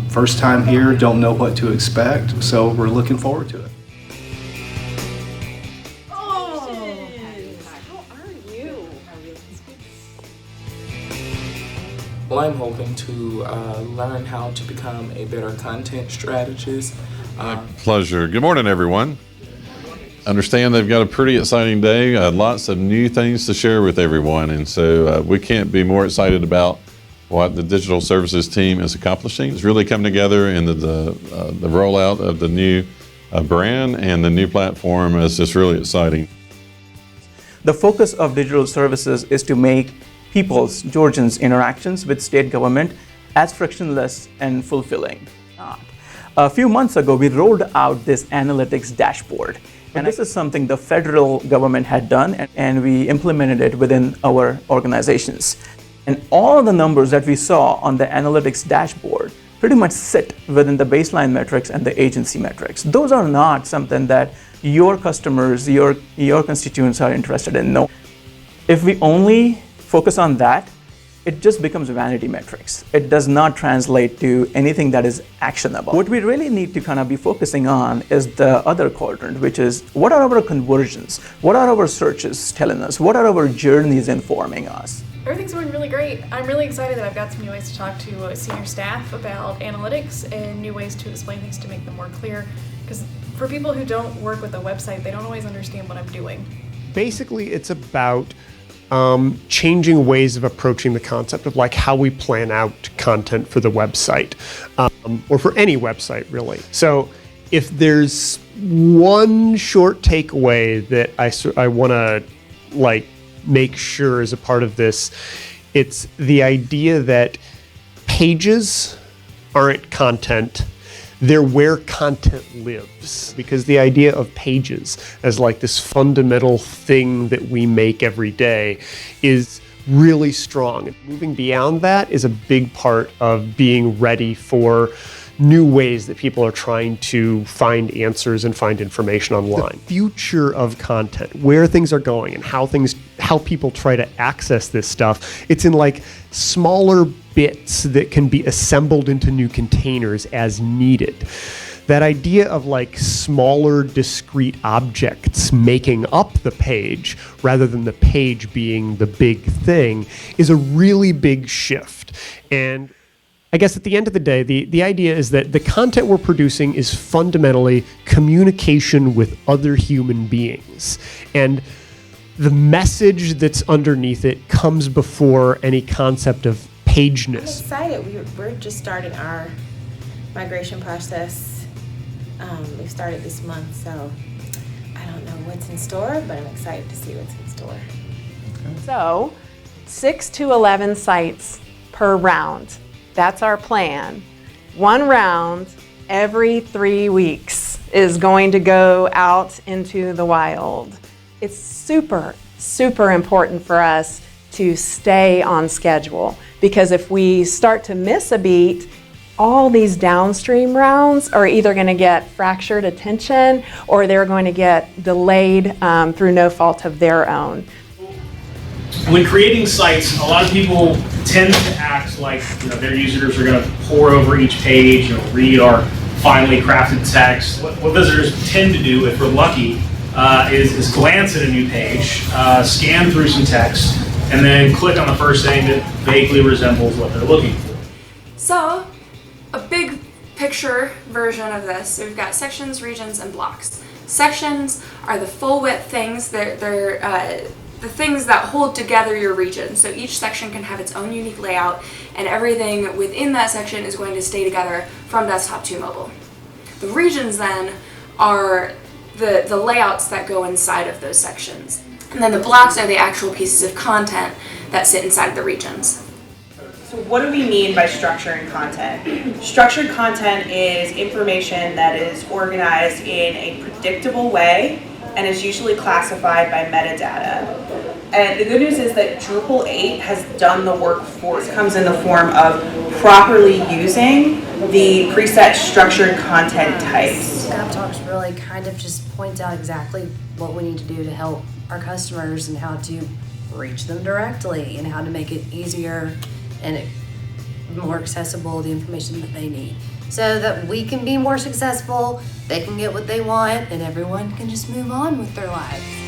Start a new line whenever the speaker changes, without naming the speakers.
First time here, don't know what to expect, so we're looking forward to it.
Well, I'm hoping to learn how to become a better content strategist.
Pleasure. Good morning, everyone. Understand they've got a pretty exciting day, lots of new things to share with everyone, and so we can't be more excited about what the digital services team is accomplishing. It's really come together, and the rollout of the new brand and the new platform is just really exciting.
The focus of digital services is to make people's, Georgians' interactions with state government as frictionless and fulfilling. A few months ago, we rolled out this analytics dashboard. And this is something the federal government had done, and we implemented it within our organizations. And all of the numbers that we saw on the analytics dashboard pretty much sit within the baseline metrics and the agency metrics. Those are not something that your customers, your constituents are interested in. No. If we only focus on that, it just becomes vanity metrics. It does not translate to anything that is actionable. What we really need to kind of be focusing on is the other quadrant, which is what are our conversions? What are our searches telling us? What are our journeys informing us?
Everything's going really great. I'm really excited that I've got some new ways to talk to senior staff about analytics and new ways to explain things to make them more clear. Because for people who don't work with a website, they don't always understand what I'm doing.
Basically, it's about changing ways of approaching the concept of like how we plan out content for the website, or for any website really. So if there's one short takeaway that I want to like make sure is a part of this, it's the idea that pages aren't content. They're where content lives, because the idea of pages as like this fundamental thing that we make every day is really strong. Moving beyond that is a big part of being ready for new ways that people are trying to find answers and find information online. The future of content, where things are going and how people try to access this stuff, it's in like smaller bits that can be assembled into new containers as needed. That idea of like smaller discrete objects making up the page rather than the page being the big thing is a really big shift. And I guess at the end of the day, the idea is that the content we're producing is fundamentally communication with other human beings. And the message that's underneath it comes before any concept of pageness.
I'm excited. We're just starting our migration process. We started this month, so I don't know what's in store, but I'm excited to see what's in store.
Okay. So 6 to 11 sites per round. That's our plan. One round every 3 weeks is going to go out into the wild. It's super, super important for us to stay on schedule, because if we start to miss a beat, all these downstream rounds are either going to get fractured attention or they're going to get delayed through no fault of their own.
When creating sites, a lot of people tend to act like their users are going to pour over each page, read our finely crafted text. What visitors tend to do, if we're lucky, is glance at a new page, scan through some text, and then click on the first thing that vaguely resembles what they're looking for.
So, a big picture version of this. So we've got sections, regions, and blocks. Sections are the full width things. They're the things that hold together your region. So each section can have its own unique layout, and everything within that section is going to stay together from desktop to mobile. The regions then are the layouts that go inside of those sections. And then the blocks are the actual pieces of content that sit inside of the regions.
So what do we mean by structured content? Structured content is information that is organized in a predictable way and is usually classified by metadata. And the good news is that Drupal 8 has done the work for us. It comes in the form of properly using the preset structured content types.
GOVTalks really kind of just points out exactly what we need to do to help our customers and how to reach them directly and how to make it easier and more accessible the information that they need. So that we can be more successful, they can get what they want, and everyone can just move on with their lives.